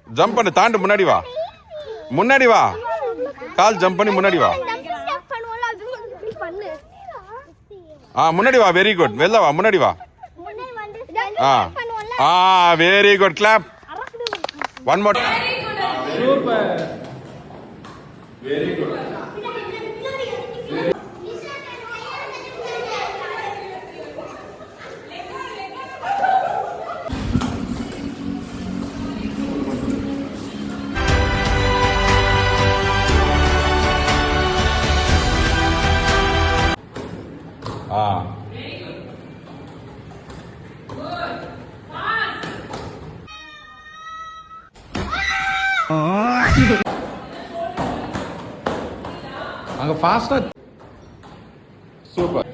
Jump பண்ணு, தாண்டு, முன்னாடி வா, முன்னாடி வா, கால் ஜம்ப் பண்ணி முன்னாடி வா. முன்னாடி வா, வெரி குட். வெளில வா, முன்னாடி வா. Very good, clap. One more. Super, very good. அங்க ஃபாஸ்டா. சூப்பர்.